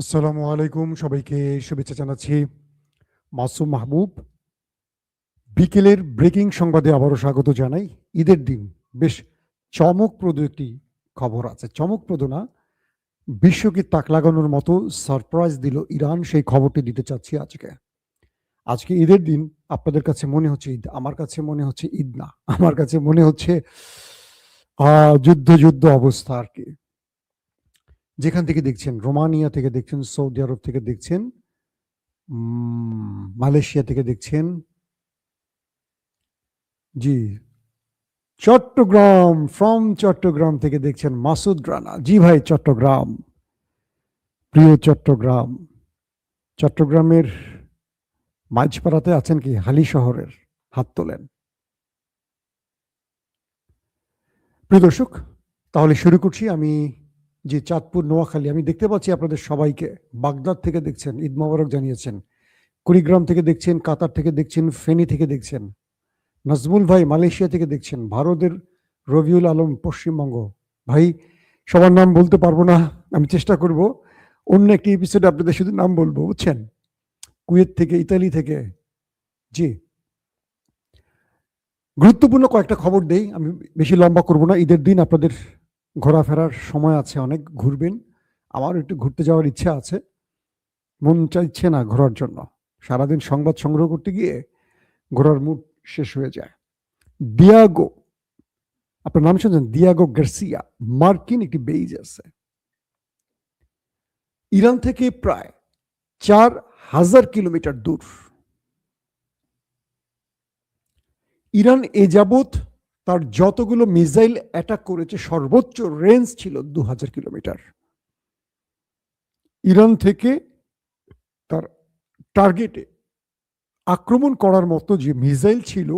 আসসালামু আলাইকুম, সবাইকে শুভেচ্ছা জানাচ্ছি। মাসুম মাহবুব। বিকেলের ব্রেকিং সংবাদে আবারও স্বাগত জানাই। ঈদের দিন বেশ চমকপ্রদ একটি খবর আছে। চমকপ্রদ না, বিশ্বকে তাক লাগানোর মতো সারপ্রাইজ দিল ইরান। সেই খবরটি দিতে চাচ্ছি আজকে। আজকে ঈদের দিন আপনাদের কাছে মনে হচ্ছে ঈদ, আমার কাছে মনে হচ্ছে ঈদ না, আমার কাছে মনে হচ্ছে যুদ্ধ যুদ্ধ অবস্থা আর কি। যেখান থেকে দেখছেন, রোমানিয়া থেকে দেখছেন, সৌদি আরব থেকে দেখছেন, মালয়েশিয়া থেকে দেখছেন, জি, চট্টগ্রাম, ফ্রম চট্টগ্রাম থেকে দেখছেন মাসুদ রানা। জি ভাই, চট্টগ্রাম, প্রিয় চট্টগ্রাম। চট্টগ্রামের মাঝপাড়াতে আছেন কি? হালি শহরের হাত তোলেন। প্রিয় দর্শক, তাহলে শুরু করছি। আমি যে চাঁদপুর নোয়াখালী, আমি দেখতে পাচ্ছি আপনাদের সবাইকে। বাগদাদ থেকে দেখছেন, ঈদ মোবারক জানিয়েছেন। কুড়িগ্রাম থেকে দেখছেন, কাতার থেকে দেখছেন, ফেনী থেকে দেখছেন। নাজমুল ভাই মালয়েশিয়া থেকে দেখছেন। ভারতের রবিউল আলম পশ্চিমবঙ্গ ভাই। সবার নাম বলতে পারবো না, আমি চেষ্টা করব অন্য একটি এপিসোডে আপনাদের শুধু নাম বলবো, বুঝছেন। কুয়েত থেকে, ইতালি থেকে, জি। গুরুত্বপূর্ণ কয়েকটা খবর দেই, আমি বেশি লম্বা করব না। ঈদের দিন আপনাদের ঘোরাফেরার সময় আছে, অনেক ঘুরবেন। আমার একটু ঘুরতে যাওয়ার ইচ্ছা আছে, মন চাইছে না ঘোরার জন্য। সারাদিন সংবাদ সংগ্রহ করতে গিয়ে ঘোরার মুড শেষ হয়ে যায়। ডিয়াগো, আপনার নাম শুনছেন? দিয়াগো গার্সিয়া, মার্কিন একটি বেইজ আছে। ইরান থেকে প্রায় 4,000 কিলোমিটার দূর। ইরান এ যাবৎ তার যতগুলো মিসাইল অ্যাটাক করেছে, সর্বোচ্চ রেঞ্জ ছিল 2,000 কিলোমিটার। ইরান থেকে তার টার্গেটে আক্রমণ করার মতো যে মিসাইল ছিল,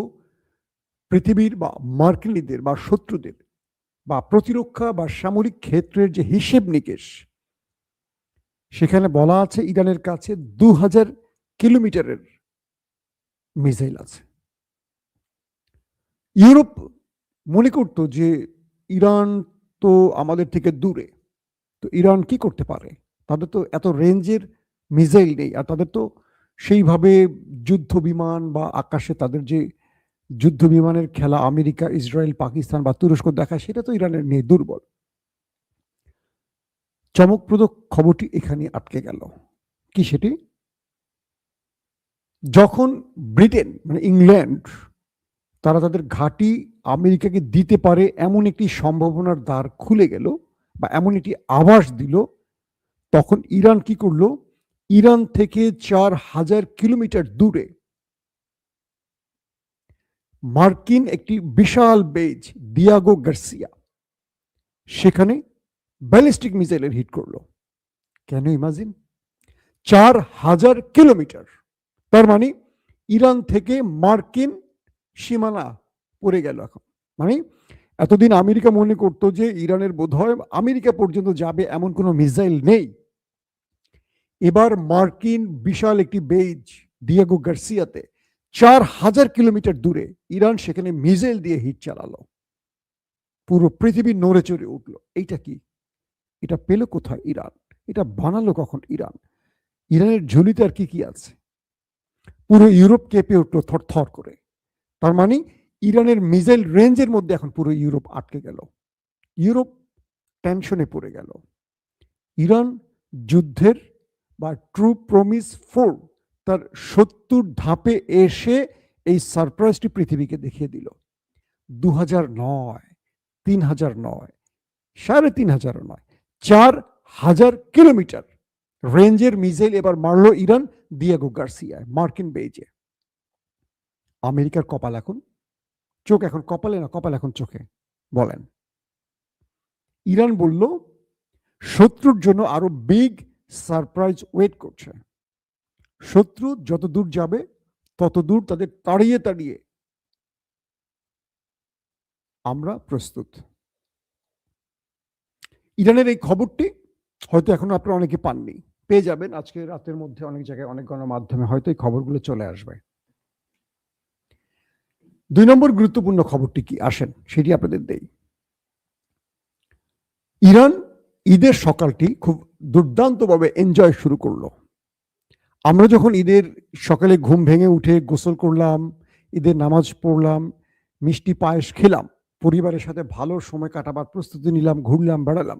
পৃথিবীর বা মার্কিনীদের বা শত্রুদের বা প্রতিরক্ষা বা সামরিক ক্ষেত্রের যে হিসেব নিকেশ, সেখানে বলা আছে ইরানের কাছে 2,000 কিলোমিটারের মিসাইল আছে। ইউরোপ মনে করতো যে ইরান তো আমাদের থেকে দূরে, তো ইরান কি করতে পারে? তাদের তো এত রেঞ্জের মিসাইল নেই, আর তাদের তো সেইভাবে যুদ্ধ বিমান বা আকাশে তাদের যে যুদ্ধ বিমানের খেলা আমেরিকা, ইসরায়েল, পাকিস্তান বা তুরস্ক দেখায়, সেটা তো ইরানের নেই, দুর্বল। চমকপ্রদ খবরটি এখানে আটকে গেল। কি সেটি? যখন ব্রিটেন মানে ইংল্যান্ড তারা তাদের ঘাঁটি আমেরিকাকে দিতে পারে এমন একটি সম্ভাবনার দ্বার খুলে গেল বা এমন একটি আভাস দিল, তখন ইরান কি করলো? ইরান থেকে 4,000 কিলোমিটার দূরে মার্কিন একটি বিশাল বেজ, দিয়াগো গার্সিয়া, সেখানে ব্যালিস্টিক মিসাইলের হিট করলো। কেন ইমাজিন? 4,000 কিলোমিটার, তার মানে ইরান থেকে মার্কিন সীমানা পড়ে গেল এখন। মানে এতদিন আমেরিকা মনে করতো যে ইরানের বোধহয় আমেরিকা পর্যন্ত যাবে এমন কোনো মিসাইল নেই। এবার মার্কিন বিশাল একটি বেজ দিয়াগো গার্সিয়াতে 4,000 কিলোমিটার দূরে ইরান সেখানে মিসাইল দিয়ে হিট চালালো। পুরো পৃথিবী নড়ে চড়ে উঠলো। এইটা কি? এটা পেল কোথায় ইরান? এটা বানালো কখন ইরান? ইরানের ঝুলিতে আর কি কি আছে? পুরো ইউরোপ কেঁপে উঠলো থরথর করে। তার মানে ইরানের মিসাইল রেঞ্জের মধ্যে এখন পুরো ইউরোপ আটকে গেল। ইউরোপ টেনশনে পড়ে গেল। ইরান যুদ্ধের বা ট্রু প্রমিস 4 তার 70 ধাপে এসে এই সারপ্রাইজটি পৃথিবীকে দেখিয়ে দিল। 2,009, 3,009, 3,500 নয়, 4,000 কিলোমিটার রেঞ্জের মিসাইল এবার মারলো ইরান দিয়াগো গার্সিয়ায়, মার্কিন বেজে। আমেরিকার কপাল এখন, চোখ এখন কপালে না, কপাল এখন চোখে। বলেন। ইরান বলল শত্রুর জন্য আরো বিগ সারপ্রাইজ ওয়েট করছে। শত্রু যত দূর যাবে তত দূর তাদের তাড়িয়ে তাড়িয়ে আমরা প্রস্তুত। ইরানের এই খবরটি হয়তো এখনো আপনারা অনেকে পাননি, পেয়ে যাবেন আজকে রাতের মধ্যে অনেক জায়গায়, অনেক গণমাধ্যমে হয়তো এই খবরগুলো চলে আসবে। 2 নম্বর গুরুত্বপূর্ণ খবরটি কি আসেন সেটি আপনাদের দেই। ইরান ঈদের সকালটি খুব দুর্দান্তভাবে এনজয় শুরু করলো। আমরা যখন ঈদের সকালে ঘুম ভেঙে উঠে গোসল করলাম, ঈদের নামাজ পড়লাম, মিষ্টি পায়েস খেলাম, পরিবারের সাথে ভালো সময় কাটাবার প্রস্তুতি নিলাম, ঘুরলাম, বেড়ালাম।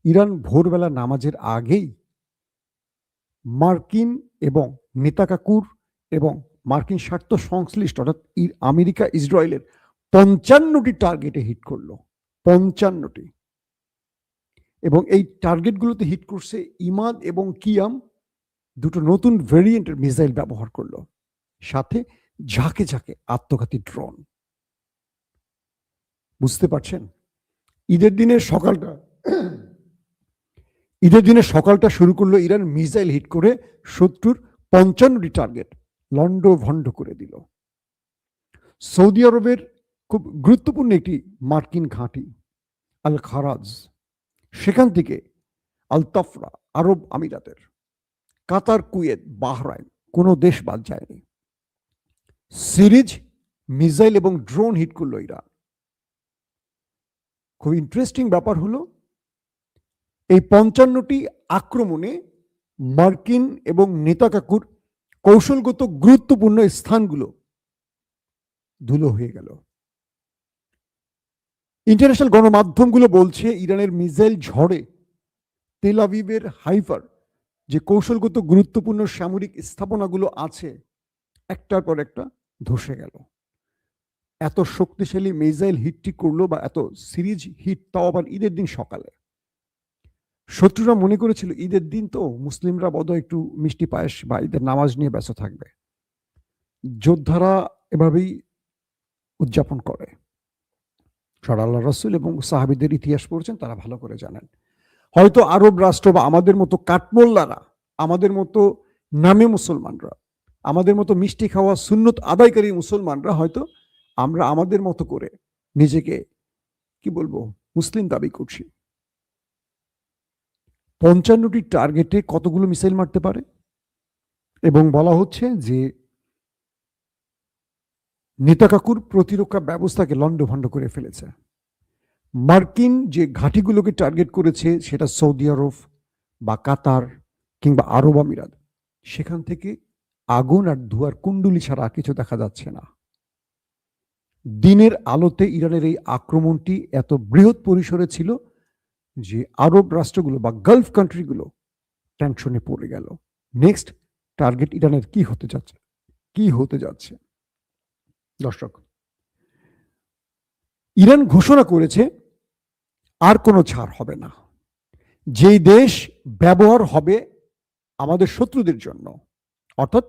ইরান ভোরবেলা নামাজের আগেই মার্কিন এবং নেতাকাকুর এবং মার্কিন স্বার্থ সংশ্লিষ্ট অর্থাৎ আমেরিকা ইসরায়েলের ৫৫টি টার্গেটে হিট করলো। ৫৫টি। এবং এই টার্গেটগুলোতে হিট করছে ইমাদ এবং কিয়াম, দুটো নতুন ভেরিয়েন্টের মিসাইল ব্যবহার করলো, সাথে ঝাঁকে ঝাঁকে আত্মঘাতী ড্রোন। বুঝতে পারছেন? ঈদের দিনের সকালটা শুরু করলো ইরান মিসাইল হিট করে শত্রুর ৫৫টি টার্গেট লন্ডভন্ড করে দিল। সৌদি আরবের খুব গুরুত্বপূর্ণ একটি মার্কিন ঘাঁটি আল খারাজ, সেখান থেকে আল তাফরা আরব আমিরাতের, কাতার, কুয়েত, বাহরাইন, কোনো দেশ বাদ যায়নি। সিরিজ মিসাইল এবং ড্রোন হিট করলো ইরান। খুব ইন্টারেস্টিং ব্যাপার হলো এই ৫৫টি আক্রমণে মার্কিন এবং নেতাকাকুর কৌশলগত গুরুত্বপূর্ণ স্থানগুলো ধুলো হয়ে গেল। ইন্টারন্যাশনাল গণমাধ্যমগুলো বলছে ইরানের মিসাইল ঝড়ে তেল আবিবের হাইফার যে কৌশলগত গুরুত্বপূর্ণ সামরিক স্থাপনাগুলো আছে একটার পর একটা ধসে গেল। এত শক্তিশালী মিসাইল হিটটি করলো বা এত সিরিজ হিট, তাও আবার ঈদের দিন সকালে। শত্রুরা মনে করেছিল ঈদের দিন তো মুসলিমরা বোধহয় একটু মিষ্টি পায়েস বা ঈদের নামাজ নিয়ে ব্যস্ত থাকবে। যোদ্ধারা এভাবেই উদযাপন করে। আল্লাহ রাসূল এবং সাহাবীদের ইতিহাস পড়ছেন, তারা ভালো করে জানেন। হয়তো আরব রাষ্ট্র বা আমাদের মতো কাঠমোল্লারা, আমাদের মতো নামে মুসলমানরা, আমাদের মতো মিষ্টি খাওয়া সুন্নত আদায়কারী মুসলমানরা হয়তো আমরা আমাদের মতো করে নিজেকে কি বলবো মুসলিম দাবি করছি। ৫৫টি টার্গেটে কতগুলো মিসাইল মারতে পারে? এবং বলা হচ্ছে যে নেতাকাকুর প্রতিরক্ষা ব্যবস্থাকে লন্ডভন্ড করে ফেলেছে। মার্কিন যে ঘাঁটিগুলোকে টার্গেট করেছে সেটা সৌদি আরব বা কাতার কিংবা আরব আমিরাত, সেখান থেকে আগুন আর ধোঁয়ার কুণ্ডুলি ছাড়া কিছু দেখা যাচ্ছে না। দিনের আলোতে ইরানের এই আক্রমণটি এত বৃহৎ পরিসরে ছিল যে আরব রাষ্ট্রগুলো বা গালফ কান্ট্রিগুলো টেনশনে পড়ে গেল। নেক্সট টার্গেট ইরানের কি হতে যাচ্ছে? দর্শক, ইরান ঘোষণা করেছে আর কোনো ছাড় হবে না। যেই দেশ ব্যবহার হবে আমাদের শত্রুদের জন্য, অর্থাৎ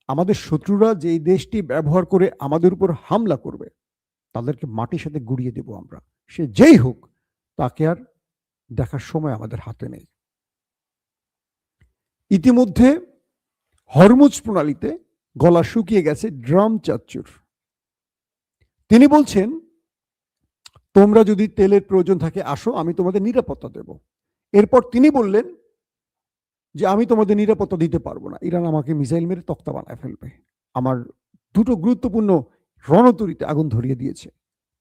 আমাদের শত্রুরা যেই দেশটি ব্যবহার করে আমাদের উপর হামলা করবে তাদেরকে মাটির সাথে গুড়িয়ে দেব আমরা। সে যেই হোক, তাকে আর দেখার সময় আমাদের হাতে নেই। ইতিমধ্যে হরমুজ প্রণালীতে গলা শুকিয়ে গেছে ড্রাম চাচ্চুর। তিনি বলছেন, তোমরা যদি তেলের প্রয়োজন থাকে আসো, আমি তোমাদের নিরাপত্তা দেব। এরপর তিনি বললেন যে আমি তোমাদের নিরাপত্তা দিতে পারবো না, ইরান আমাকে মিসাইল মেরে তক্তা বানায় ফেলবে। আমার দুটো গুরুত্বপূর্ণ রণতরীতে আগুন ধরিয়ে দিয়েছে।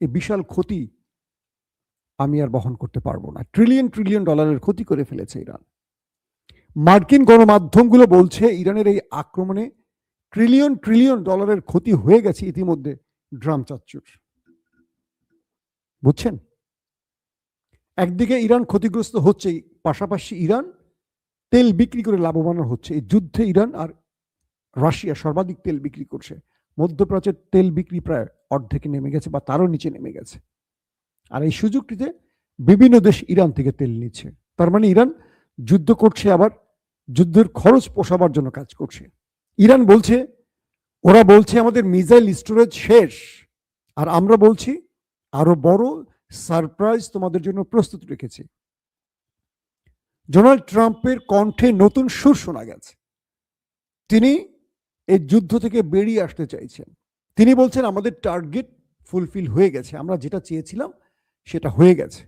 এই বিশাল ক্ষতি আমি আর বহন করতে পারবো না। ট্রিলিয়ন ট্রিলিয়ন ডলারের ক্ষতি করে ফেলেছে ইরান। মার্কিন গণমাধ্যমগুলো বলছে ইরানের এই আক্রমণে ট্রিলিয়ন ট্রিলিয়ন ডলারের ক্ষতি হয়ে গেছে ইতিমধ্যে ড্রাম চাচ্চুর। বুঝছেন? একদিকে ইরান ক্ষতিগ্রস্ত হচ্ছে, পাশাপাশি ইরান তেল বিক্রি করে লাভবান হচ্ছে। এই যুদ্ধে ইরান আর রাশিয়া সর্বাধিক তেল বিক্রি করছে। মধ্যপ্রাচ্যের তেল বিক্রি প্রায় অর্ধেকে নেমে গেছে বা তারও নিচে নেমে গেছে। আর এই সুযোগটিতে বিভিন্ন দেশ ইরান থেকে তেল নিচ্ছে। তার মানে ইরান যুদ্ধ করছে, আবার যুদ্ধের খরচ পোষাবার জন্য কাজ করছে। ইরান বলছে, ওরা বলছে আমাদের মিসাইল স্টোরেজ শেষ, আর আমরা বলছি আরো বড় সারপ্রাইজ তোমাদের জন্য প্রস্তুত রেখেছি। ডোনাল্ড ট্রাম্পের কণ্ঠে নতুন সুর শোনা গেছে। তিনি এই যুদ্ধ থেকে বেরিয়ে আসতে চাইছেন। তিনি বলছেন আমাদের টার্গেট ফুলফিল হয়ে গেছে, আমরা যেটা চেয়েছিলাম সেটা হয়ে গেছে।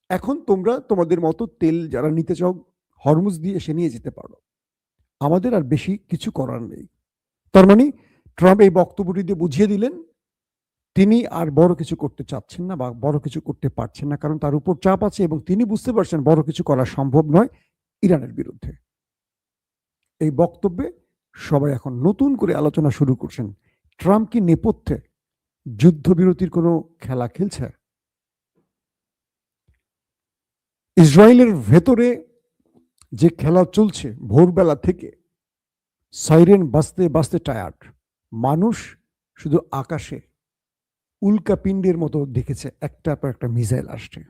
এখন তোমরা তোমাদের মতো তেল যারা নিতে চাও হরমুজ দিয়ে এসে নিয়ে যেতে পারো, আমাদের আর বেশি কিছু করার নেই। তার মানে ট্রাম্প এই বক্তব্যটি দিয়ে বুঝিয়ে দিলেন তিনি আর বড় কিছু করতে চাচ্ছেন না বা বড় কিছু করতে পারছেন না, কারণ তার উপর চাপ আছে এবং তিনি বুঝতে পারছেন বড় কিছু করা সম্ভব নয় ইরানের বিরুদ্ধে। এই বক্তব্যে সবাই এখন নতুন করে আলোচনা শুরু করছেন, ট্রাম্প কি নেপথ্যে যুদ্ধবিরতির কোনো খেলা খেলছে? ইসরায়েলের ভেতরে যে খেলা চলছে ভোরবেলা থেকে, সাইরেন বাজতে বাজতে টায়ার্ড মানুষ, শুধু আকাশে উল্কাপিণ্ডের মতো দেখেছে একটার পর একটা মিসাইল আসছে।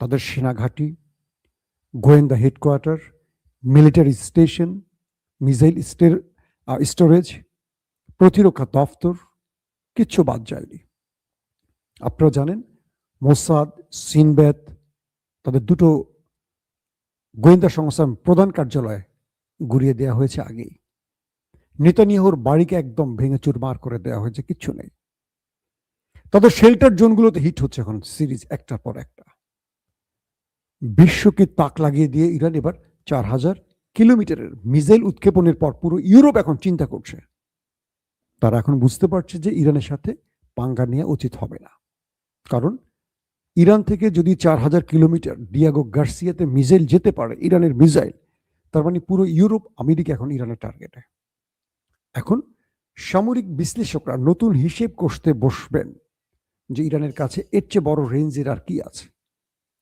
তাদের সেনাঘাঁটি, গোয়েন্দা headquarter, military station, missile storage, প্রতিরক্ষা দফতর, কিচ্ছু বাদ যায়নি। আপনারা জানেন মোসাদ, সিনব্যাত, তাদের দুটো গোয়েন্দা সংস্থার প্রধান কার্যালয় গুড়িয়ে দেওয়া হয়েছে আগেই। নেতানিয়াহুর বাড়িকে একদম ভেঙে চুরমার করে দেওয়া হয়েছে, কিচ্ছু নেই। তাদের শেল্টার জোনগুলোতে হিট হচ্ছে এখন সিরিজ একটার পর একটা। বিশ্বকে তাক লাগিয়ে দিয়ে ইরান এবার 4000 কিলোমিটারের মিসাইল উৎক্ষেপণের পর পুরো ইউরোপ এখন চিন্তা করছে। তারা এখন বুঝতে পারছে যে ইরানের সাথে পাঙ্গা নেওয়া উচিত হবে না, কারণ ইরান থেকে যদি 4000 কিলোমিটার ডিয়াগো গার্সিয়াতে মিসাইল যেতে পারে, ইরানের মিসাইল, তার মানে পুরো ইউরোপ, আমেরিকা এখন ইরানের টার্গেটে। এখন সামরিক বিশ্লেষকরা নতুন হিসেব কষতে বসবেন যে ইরানের কাছে এর চেয়ে বড় রেঞ্জের আর কি আছে।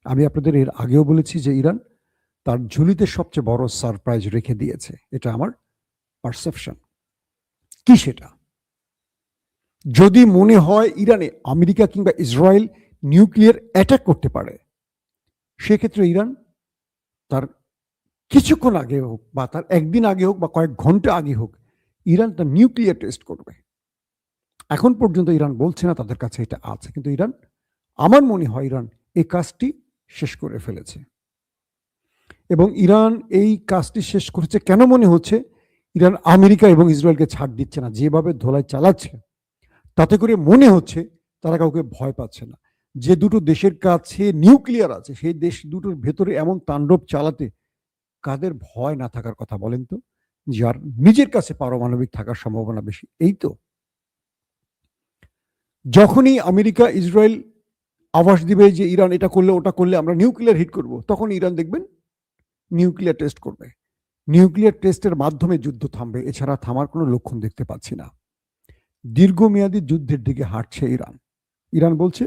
আমি আপনাদের এর আগেও বলেছি যে ইরান তার ঝুলিতে সবচেয়ে বড় সারপ্রাইজ রেখে দিয়েছে, এটা আমার পারসেপশন। কি সেটা? যদি মনে হয় ইরানে আমেরিকা কিংবা ইসরায়েল নিউক্লিয়ার অ্যাটাক করতে পারে, সেক্ষেত্রে ইরান তার কিছুক্ষণ আগে হোক বা তার একদিন আগে হোক বা কয়েক ঘন্টা আগে হোক, ইরান তার নিউক্লিয়ার টেস্ট করবে। এখন পর্যন্ত ইরান বলছে না তাদের কাছে এটা আছে, কিন্তু ইরান, আমার মনে হয় ইরান এই কাজটি শেষ করে ফেলেছে। এবং ইরান এই কাজটি শেষ করেছে কেন মনে হচ্ছে? ইরান আমেরিকা এবং ইসরায়েলকে ছাড় দিচ্ছে না, যেভাবে ধোলাই চালাচ্ছে তাতে করে মনে হচ্ছে তারা কাউকে ভয় পাচ্ছে না। যে দুটো দেশের কাছে নিউক্লিয়ার আছে সেই দেশ দুটোর ভেতরে এমন তাণ্ডব চালাতে কাদের ভয় না থাকার কথা বলেন তো? যার নিজের কাছে পারমাণবিক থাকার সম্ভাবনা বেশি। এই তো যখনই আমেরিকা ইসরায়েল আভাস দিবে যে ইরান এটা করলে ওটা করলে আমরা নিউক্লিয়ার হিট করব, তখন ইরান দেখবেন নিউক্লিয়ার টেস্ট করবে। নিউক্লিয়ার টেস্টের মাধ্যমে যুদ্ধ থামবে, এছাড়া থামার কোনো লক্ষণ দেখতে পাচ্ছি না। দীর্ঘমেয়াদী যুদ্ধের দিকে হাঁটছে ইরান। ইরান বলছে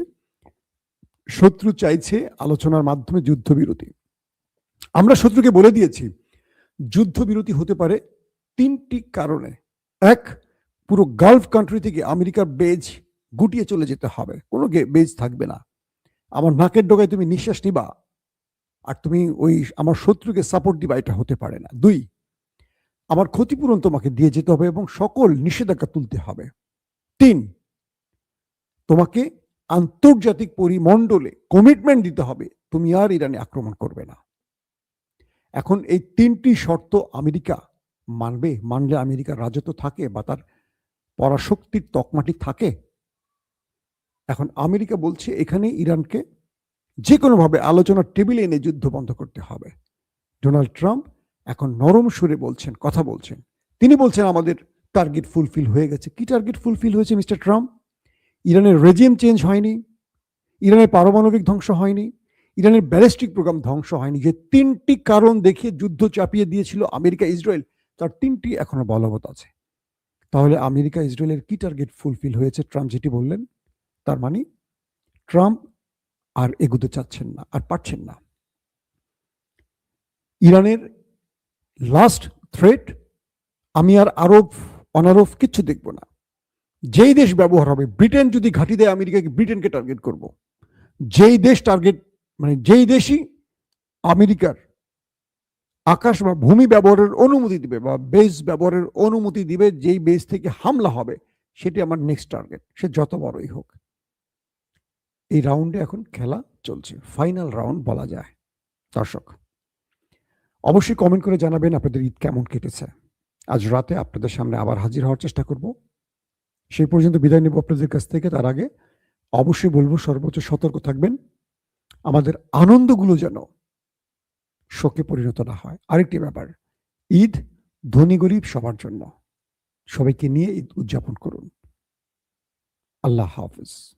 শত্রু চাইছে আলোচনার মাধ্যমে যুদ্ধবিরতি। আমরা শত্রুকে বলে দিয়েছি যুদ্ধবিরতি হতে পারে 3টি কারণে। এক, পুরো গালফ কান্ট্রি থেকে আমেরিকার বেজ গুটিয়ে চলে যেতে হবে, কোনো বেজ থাকবে না। আমার নাকের ডগায় তুমি নিঃশ্বাস নিবা আর তুমি ওই আমার শত্রুকে সাপোর্ট দিবা, এটা হতে পারে না। 2, আমার ক্ষতিপূরণ তোমাকে দিয়ে যেতে হবে এবং সকল নিষেধাজ্ঞা তুলতে হবে। 3, তোমাকে আন্তর্জাতিক পরিমণ্ডলে কমিটমেন্ট দিতে হবে তুমি আর ইরানে আক্রমণ করবে না। এখন এই 3টি শর্ত আমেরিকা মানবে? মানলে আমেরিকার রাজত্ব থাকে বা তার পরাশক্তির তকমাটি থাকে? এখন আমেরিকা বলছে এখানে ইরানকে যে কোনোভাবে আলোচনার টেবিলে এনে যুদ্ধ বন্ধ করতে হবে। ডোনাল্ড ট্রাম্প এখন নরম সুরে বলছেন, কথা বলছেন। তিনি বলছেন আমাদের টার্গেট ফুলফিল হয়ে গেছে। কি টার্গেট ফুলফিল হয়েছে মিস্টার ট্রাম্প? ইরানের রেজিম চেঞ্জ হয়নি, ইরানের পারমাণবিক ধ্বংস হয়নি, ইরানের ব্যালিস্টিক প্রোগ্রাম ধ্বংস হয়নি। যে 3টি কারণ দেখিয়ে যুদ্ধ চাপিয়ে দিয়েছিল আমেরিকা ইসরায়েল, তার 3টি এখনো বলবৎ আছে। তাহলে আমেরিকা ইসরায়েলের কি টার্গেট ফুলফিল হয়েছে ট্রাম্প যেটি বললেন? তার মানে ট্রাম্প আর এগুতে চাচ্ছেন না, আর পারছেন না। ইরানের লাস্ট থ্রেট, আমি আর আরব অনারব কিচ্ছু দেখব না। যেই দেশ ব্যবহার হবে, ব্রিটেন যদি ঘাঁটি দেয় আমেরিকাকে, ব্রিটেনকে টার্গেট করব। যেই দেশ টার্গেট, মানে যেই দেশই আমেরিকার আকাশ বা ভূমি ব্যবহারের অনুমতি দিবে বা বেস ব্যবহারের অনুমতি দিবে, যেই বেস থেকে হামলা হবে সেটি আমার নেক্সট টার্গেট, সে যত বড়ই হোক। এই রাউন্ডে এখন খেলা চলছে, ফাইনাল রাউন্ড বলা যায়। দর্শক অবশ্যই কমেন্ট করে জানাবেন আপনাদের ঈদ কেমন কেটেছে। আজ রাতে আপনাদের সামনে আবার হাজির হওয়ার চেষ্টা করব। সেই পর্যন্ত বিদায় নেব আপনাদের কাছ থেকে। তার আগে অবশ্যই বলবো সর্বোচ্চ সতর্ক থাকবেন, আমাদের আনন্দগুলো যেন শোকে পরিণত না হয়। আরেকটি ব্যাপার, ঈদ ধনী গরিব সবার জন্য, সবাইকে নিয়ে ঈদ উদযাপন করুন। আল্লাহ হাফিজ।